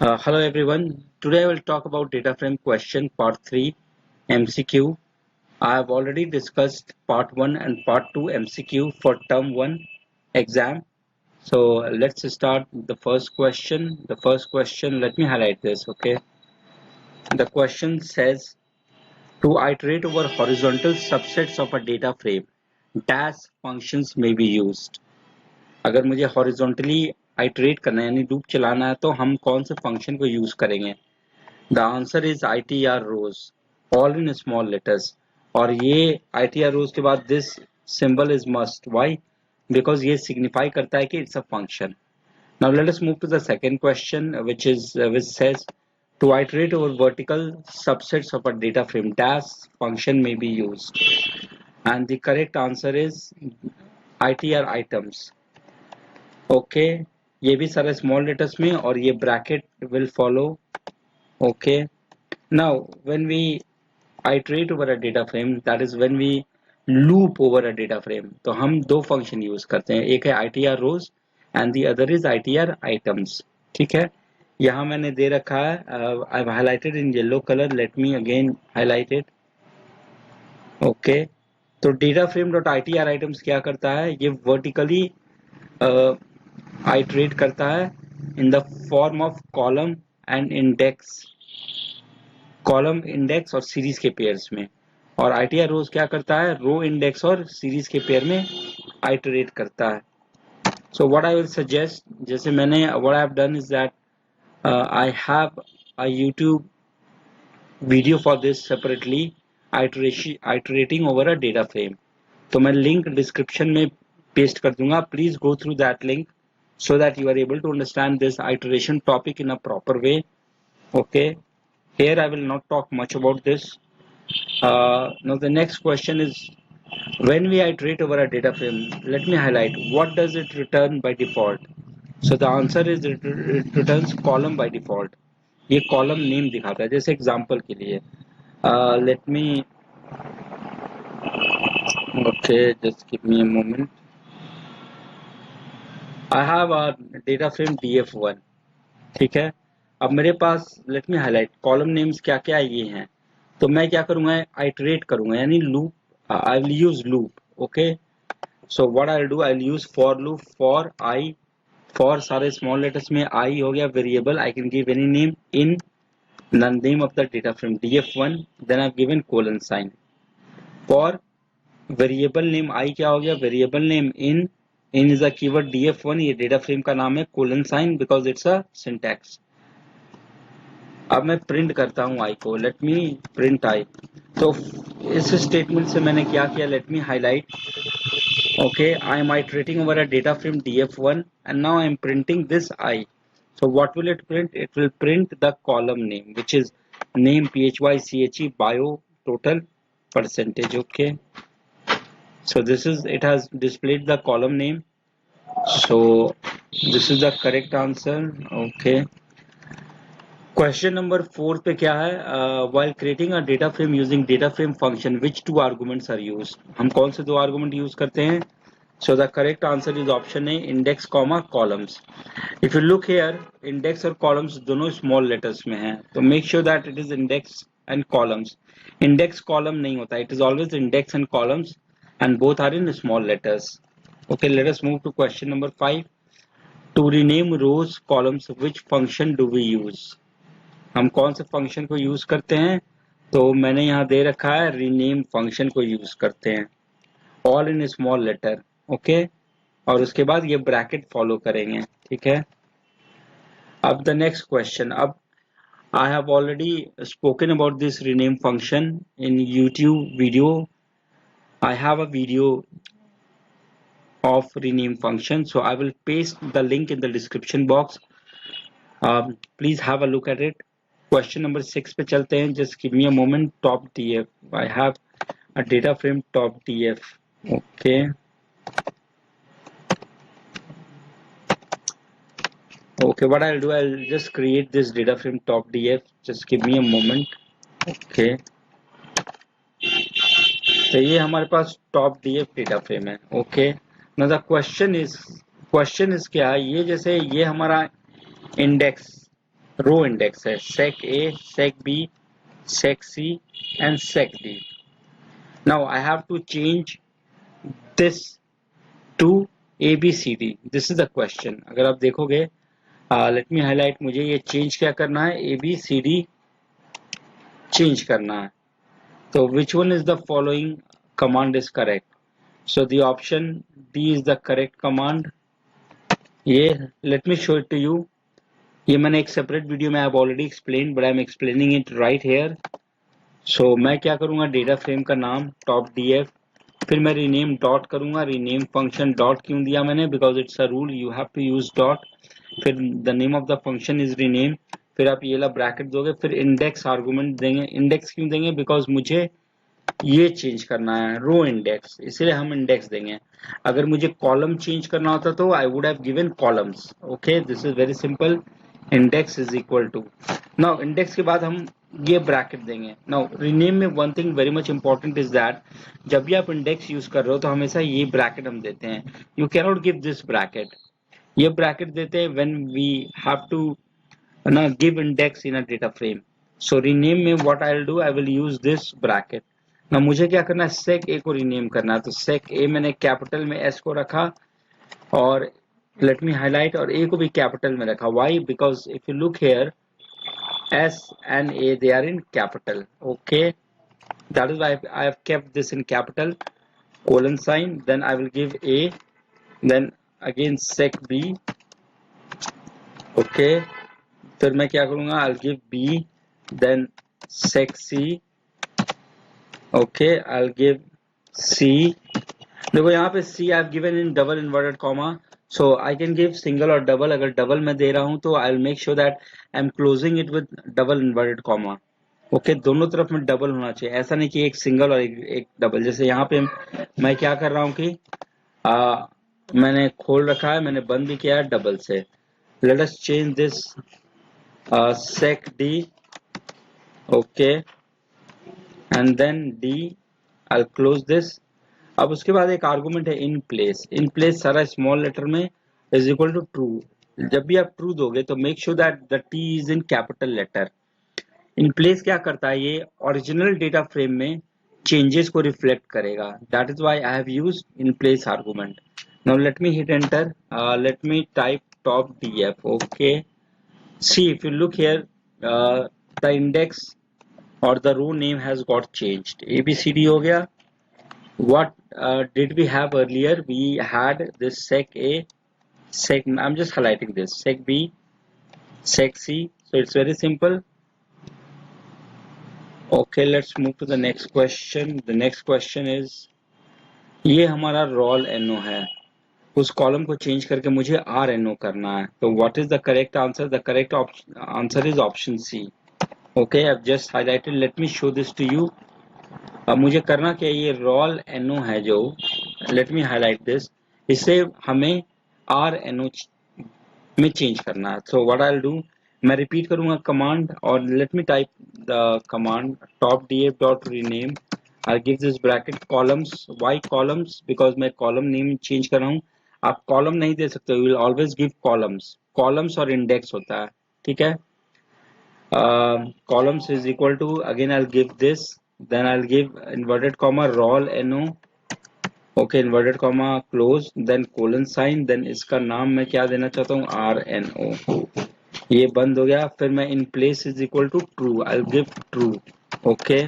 Hello everyone. Today I will talk about data frame question part 3 MCQ. I have already discussed part 1 and part 2 MCQ for term 1 exam. So let's start the first question. The first question, let me highlight this, okay? The question says to iterate over horizontal subsets of a data frame, dash functions may be used. अगर मुझे horizontally iterate करना है यानी loop चलाना है तो हम कौन से फंक्शन को यूज करेंगे? The answer is ITR rows, all in small letters. और ये ITR rows के बाद this symbol is must. Why? Because ये signify करता है कि it's a function. Now let us move to the second question, which says to iterate over vertical subsets of a data frame, dash function may be used. And the correct answer is ITR items. Okay, ये भी सारे small letters में और ये bracket will follow. Okay. Now, when we iterate over a data frame, that is when we loop over a data frame, तो हम दो function use करते हैं, एक है ITR rows and the other is ITR items. ठीक है, यहाँ मैंने दे रखा है, I've highlighted in yellow color. Let me again highlight it. Okay, तो data frame dot ITR items क्या करता है? ये vertically iterate करता है in the form of column and index, column index और सीरीज के पेयर्स में, और आईटीआर रोज क्या करता है? रो इंडेक्स और सीरीज के पेयर में आइटरेट करता है. So what I will suggest, जैसे मैंने what I have done is that I have a YouTube video for this separately, iterating over a data frame. तो मैं लिंक डिस्क्रिप्शन में पेस्ट कर दूंगा. Please go through that link so that you are able to understand this iteration topic in a proper way. Okay, here I will not talk much about this. Now the next question is, when we iterate over a data frame, let me highlight what does it return by default. So the answer is it returns column by default. ये column name दिखाता है. जैसे example के लिए let me, okay, just give me a moment. I have a data frame df1. ठीक है, अब मेरे पास let me highlight column names क्या क्या ये हैं. तो मैं क्या करूंगा? आइटरेट करूंगा यानी loop. I will use loop. Okay, so what I will do, I will use for loop for I. For सारे स्मॉल लेटर्स में आई हो गया variable. I can give any name in the name of the data frame df1, then I've given colon sign. For variable name I क्या हो गया? Variable name in. In is a keyword df1, ये data frame का नाम है. Colon sign because it's a syntax. अब मैं print करता हूं आई को. Let me print I. तो इस स्टेटमेंट से मैंने क्या किया? Let me highlight. Okay, I am iterating over a data frame df1 and now I am printing this I. So what will it print? It will print the column name, which is name phyche bio total percentage. Okay, so this is, it has displayed the column name. So this is the correct answer. Okay, question number 4 पे क्या है? while creating a data frame using data frame function, which two arguments are used? हम कौन से दो argument use करते हैं? So the correct answer is option A, index comma columns. If you look here, index और columns दोनों small letters में हैं, तो make sure that it is index and columns. Index column नहीं होता, it is always index and columns, and both are in small letters. Okay, let us move to question number 5. To rename rows, columns, which function do we use? हम कौन से function को use करते हैं? तो मैंने यहाँ दे रखा है रीनेम फंक्शन को यूज करते हैं, all in small letter. Okay, और उसके बाद ये ब्रैकेट फॉलो करेंगे. ठीक है, अब द नेक्स्ट क्वेश्चन. अब I have already spoken about this rename function in YouTube video. I have a video of rename function, so I will paste the link in the description box. Please have a look at it. Question number 6 पे चलते हैं. Just give me a moment. Top DF, I have a data frame top DF. Okay, okay, what I'll do, I'll just create this data frame top df. Just give me a moment. Okay, तो ये हमारे पास top df data frame है. Okay, now the question is क्या है? ये जैसे ये हमारा इंडेक्स रो इंडेक्स है, sec a, sec b, sec c and sec d. Now I have to change this to a b c d. This is the question. अगर आप देखोगे, लेट मी हाईलाइट, मुझे ये चेंज क्या करना है, A B C D change करना है. तो which one is the following command is correct? So the option D is the correct command. ये let me show it to you. ये मैंने एक सेपरेट वीडियो में, I have already explain, but I am explaining it right here. So मैं क्या करूंगा, data frame का नाम टॉप डीएफ, फिर मैं रीनेम डॉट करूंगा. रीनेम फंक्शन डॉट क्यों दिया मैंने, because it's a rule, you have to use dot. फिर the name of the function is rename, फिर आप ये ला ब्रैकेट दोगे, फिर इंडेक्स आर्गुमेंट देंगे. इंडेक्स क्यों देंगे, बिकॉज मुझे ये चेंज करना है रो इंडेक्स, इसलिए हम इंडेक्स देंगे. अगर मुझे कॉलम चेंज करना होता तो I would have given columns. Okay, this is very simple. Index is equal to, now index के बाद हम ये ब्रैकेट देंगे. नाउ रीनेम में one thing very much important is that, जब भी आप इंडेक्स यूज कर रहे हो तो हमेशा ये ब्रैकेट हम देते हैं. You can not give this bracket. ये ब्रैकेट देते हैं व्हेन वी हैव टू ना give index in a data frame. So rename में what I will do, I will use this bracket. ना मुझे क्या करना है, सेक ए को रीनेम करना है. तो सेक ए मैंने कैपिटल में एस को रखा, और लेट मी हाईलाइट, और ए को भी कैपिटल में रखा. Why, because if you look here, S and A, they are in capital. Okay, that is why I have kept this in capital. Colon sign, then I will give A, then again sec B. Okay, फिर मैं क्या करूँगा, I'll give B, then sec C. Okay, I'll give C. देखो यहाँ पे C I have given in double inverted comma. So I can give single और double. अगर double मैं दे रहा हूँ तो I'll make sure that I'm closing it with double inverted comma. Okay, दोनों तरफ में डबल होना चाहिए. ऐसा नहीं कि एक सिंगल और एक डबल. जैसे यहाँ पे मैं क्या कर रहा हूँ कि मैंने खोल रखा है, मैंने बंद भी किया है डबल से. Let us change this sec D. Okay, and then D, I close this. अब उसके बाद एक आर्गुमेंट है इन प्लेस. इन प्लेस सारा स्मॉल लेटर में इज इक्वल टू ट्रू. जब भी आप ट्रू दोगे तो make sure that the T is in capital letter. In place क्या करता है, ये ओरिजिनल डेटा फ्रेम में चेंजेस को रिफ्लेक्ट करेगा. That is why I have used in place argument. Now let me hit enter. Let me type top DF. Okay, see if you look here, the index और the row name has got changed. A B C D हो गया. What did we have earlier? We had this sec A, sec, I'm just highlighting this, sec B, sec C. So it's very simple. Okay, let's move to the next question. The next question is, ये हमारा roll no है, उस column को change करके मुझे are N O करना है. तो what is the correct answer? The correct answer is option C. Okay, I've just highlighted. Let me show this to you. अब मुझे करना क्या, ये रोल एनओ है जो, लेट मी हाईलाइट दिस, इसे हमें आर एनओ में चेंज करना है. So what I will do, मैं रिपीट करूंगा कमांड, और let me type the command top DF dot rename. I give this bracket columns. Why columns, because मैं column name change कर रहा हूँ. आप कॉलम नहीं दे सकते, you will always give columns. Columns और इंडेक्स होता है, ठीक है. Columns is equal to, again I will give this, then I'll give inverted comma roll no. Okay, inverted comma close, then colon sign, then इसका नाम मैं क्या देना चाहता हूँ, RNO. ये बंद हो गया. फिर मैं in place is equal to true, I'll give true. Okay,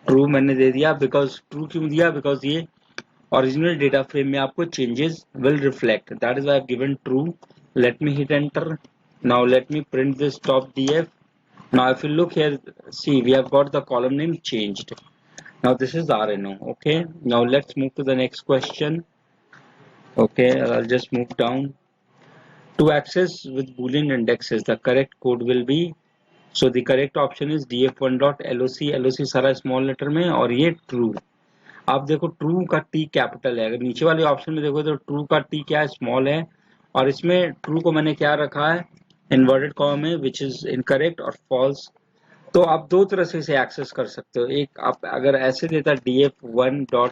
true मैंने दे दिया. because true क्यों दिया, because ये original data frame में आपको changes will reflect. that is why I've given true. let me hit enter. now let me print this top df. Now if you look here, see we have got the column name changed. Now this is RNO. Okay, now let's move to the next question. Okay, I'll just move down. To access with boolean indexes, the correct code will be, so the correct option is df1.loc. loc सारा small letter में, और ये true. आप देखो true का t capital है. अगर नीचे वाले ऑप्शन में देखो तो true का t क्या है, स्मॉल है, और इसमें true को मैंने क्या रखा है, इन्वर्टेड कॉमा में, विच इज इनकरेक्ट, और फॉल्स. तो आप दो तरह से इसे एक्सेस कर सकते हो. एक, आप अगर ऐसे देता df1.loc,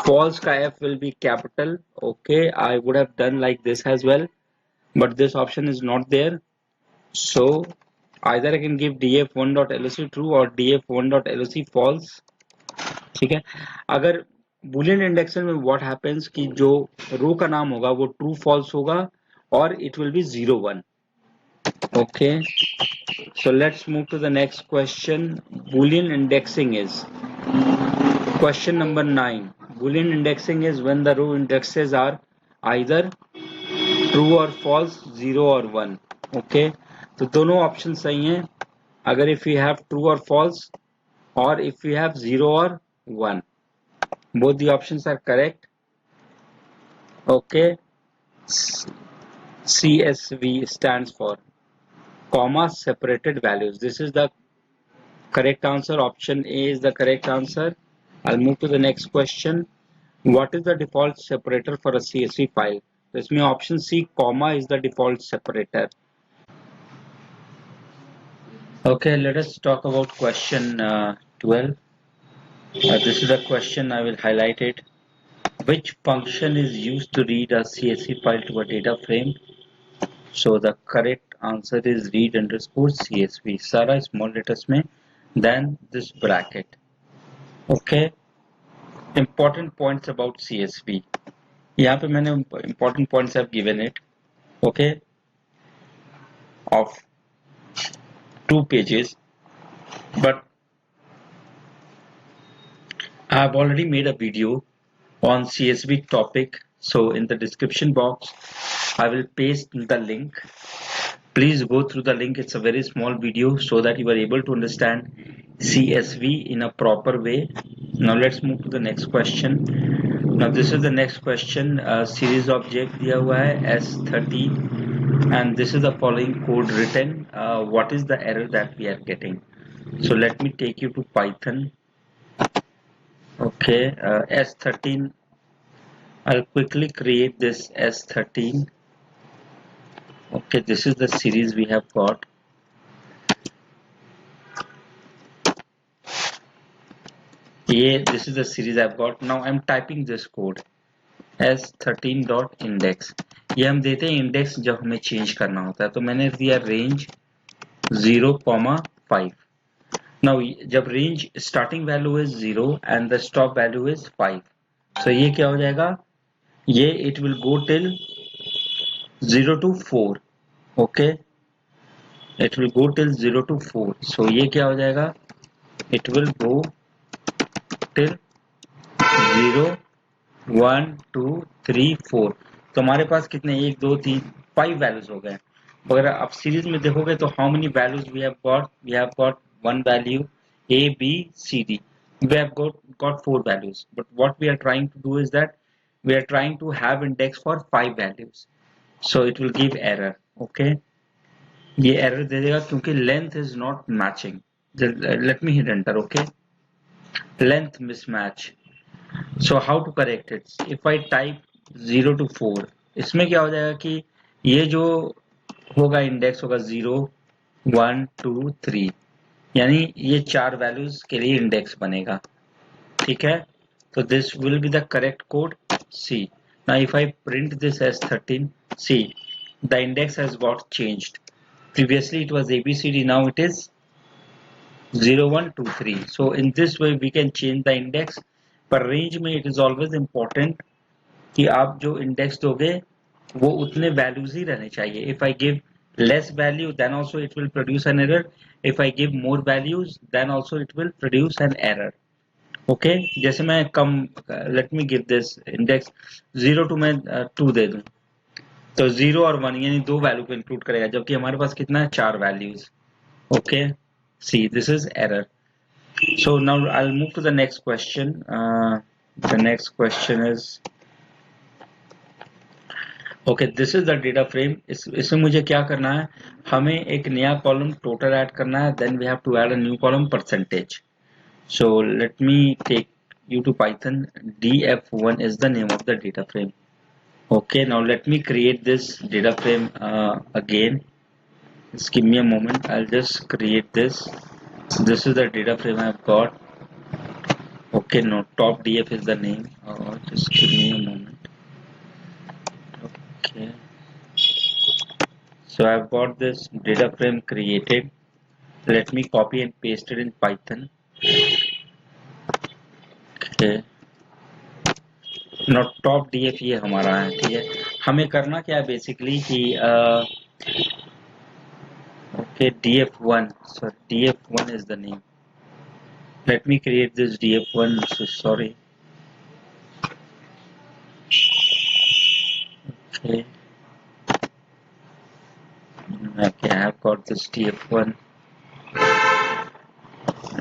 फॉल्स का f will be capital. Okay, I would have done like this as well. but this option is not there. So either I can give df1.loc true or df1.loc false. ठीक है, अगर boolean induction में what happens कि जो रो का नाम होगा वो true false होगा और it will be 0 1. Okay, so let's move to the next question. Boolean indexing is question number 9. Boolean indexing is when the row indexes are either true or false, 0 or 1. Okay, तो दोनों option सही हैं अगर if we have true or false or if we have 0 or 1. Both the options are correct. Okay, CSV stands for comma separated values. This is the correct answer. Option A is the correct answer. I'll move to the next question. What is the default separator for a CSV file? तो इसमें option C comma is the default separator. Okay, let us talk about question 12. This is the question, I will highlight it. Which function is used to read a CSV file to a data frame? So the correct answer is read underscore CSV. सारा small letters में then this bracket. Okay. Important points about CSV. यहाँ पे मैंने important points have given it. Okay. Of 2 pages, but I have already made a video on CSV topic. So in the description box, I will paste the link. Please go through the link. It's a very small video so that you are able to understand CSV in a proper way. Now let's move to the next question. Now this is the next question. Series object दिया हुआ है S13 and this is the following code written. What is the error that we are getting? So let me take you to Python. Okay, S13. I'll quickly create this S13. Okay, this is the series we have got. Yeah, this is the series I've got. Now I'm typing this code S13.index. ये हम देते हैं index जब हमें change करना होता है, तो मैंने दिया रेंज 0,5. Now जब range starting value is 0 and the stop value is 5, so ये क्या हो जाएगा, ये it will go till 0 to 4. Okay, it will go till 0 to 4. so ये क्या हो जाएगा, इट विल गो टिल 0 1 2 3 4. तो हमारे पास कितने 1 2 3 5 वैल्यूज हो गए. अगर आप सीरीज में देखोगे तो how many values we have got one value A B C D. We have got 4 values, but what we are trying to do is that we are trying to have index for 5 values, so it will give error. Okay, ये error दे देगा क्योंकि length is not matching. Let me hit enter. Okay, length mismatch. So how to correct it? If I type 0 to 4, इसमें क्या हो जाएगा कि ये जो होगा इंडेक्स होगा 0 1 2 3, यानी ये 4 वैल्यूज के लिए इंडेक्स बनेगा. ठीक है, तो this will be the correct code C. Now if I print this as 13, see the index has got changed. Previously it was ABCD, now it is 0 1 2 3. So in this way we can change the index. पर range में it is always important कि आप जो index दोगे वो उतने values ही रहने चाहिए. If I give less value, then also it will produce an error. If I give more values, then also it will produce an error. Okay, जैसे मैं कम, let me give this index 0 to मैं 2 दे दूं, तो 0 और 1 यानी 2 value को include करेगा, जबकि हमारे पास कितना है 4 values. Okay, see this is error. So now I'll move to the next question. The next question is okay, this is the data frame. इसमें मुझे क्या करना है, हमें एक नया कॉलम टोटल ऐड करना है, then we have to add a new column percentage. So let me take you to Python. df1 is the name of the data frame. Okay, now let me create this data frame again. Just give me a moment, I'll just create this. So this is the data frame I've got. Okay, now top df is the name. Just give me a moment. Okay, So I've got this data frame created. Let me copy and paste it in Python. Okay. Now top df ये हमारा है, ठीक है। हमें करना क्या है basically कि okay, df1, so df1 is the name. Let me create this df1. So sorry. Okay. Okay, I have got this df1.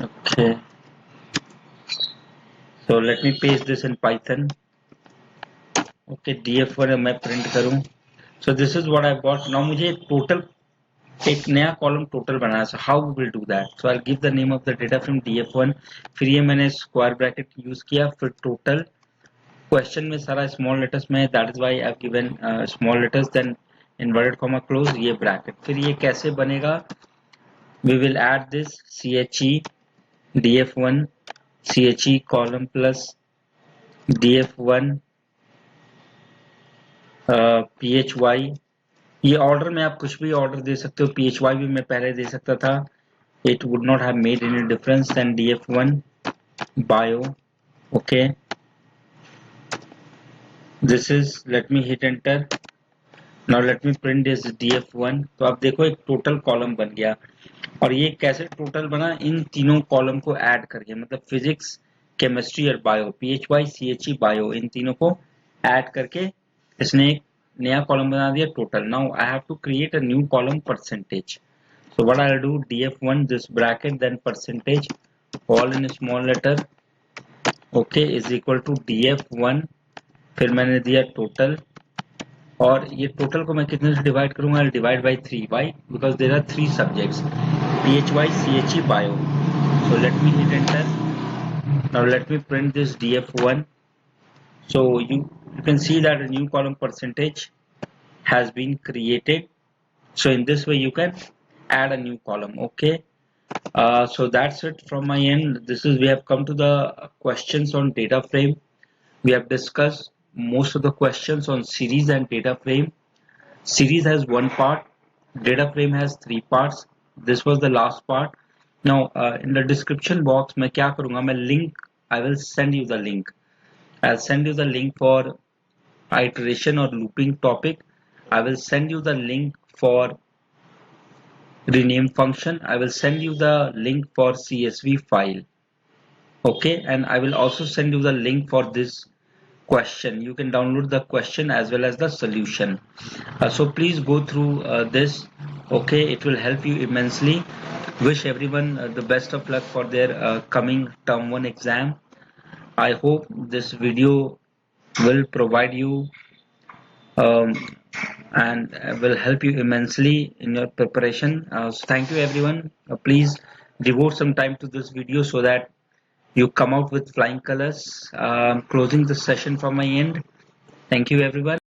Okay. So let me paste this in Python. Okay, df1 मैं print करूँ. So this is what I've got. Now मुझे total एक नया column total बनाना है. So how we will do that? So I'll give the name of the data frame df1. फिर ये मैंने square bracket use किया. फिर टोटल क्वेश्चन में सारा स्मॉल लेटर्स में, that is why I have given small letters, then inverted comma close, ये bracket. फिर ये कैसे बनेगा? वी विल ऐड दिस चे df1 चे कॉलम प्लस df1 phy. ये ऑर्डर में आप कुछ भी ऑर्डर दे सकते हो. phy भी मैं पहले दे सकता था. It would not have made any difference. Then df1 bio. Okay, this is, let me hit enter. Now let me print this df1. तो आप देखो एक टोटल कॉलम बन गया. और ये कैसे टोटल बना? इन तीनों कॉलम को ऐड करके, मतलब फिजिक्स, केमिस्ट्री और बायो, phy चे बायो, इन तीनों को ऐड करके इसने एक नया कॉलम बना दिया total. Now I have to create a new column percentage. So what I'll do, df1 this bracket, then percentage, all in small letter, okay, is equal to df1. फिर मैंने दिया टोटल, और ये टोटल को मैं कितने से डिवाइड करूंगा? Divide by 3. Why? Because there are 3 subjects, phy che bio. So let me hit enter. Now let me print this df1. So you can see that a new column percentage has been created. So in this way you can add a new column. Okay, so that's it from my end. This is, we have come to the questions on data frame. We have discussed most of the questions on series and data frame. Series has one part, data frame has 3 parts. This was the last part. Now in the description box मैं क्या करूँगा? मैं link, I will send you the link. I'll send you the link for iteration or looping topic. I will send you the link for rename function. I will send you the link for CSV file. Okay, and I will also send you the link for this question. You can download the question as well as the solution. So please go through this. Okay, it will help you immensely. Wish everyone the best of luck for their coming term 1 exam. I hope this video will provide you and will help you immensely in your preparation. So thank you everyone. Please devote some time to this video so that you come out with flying colors. Closing the session from my end. Thank you everyone.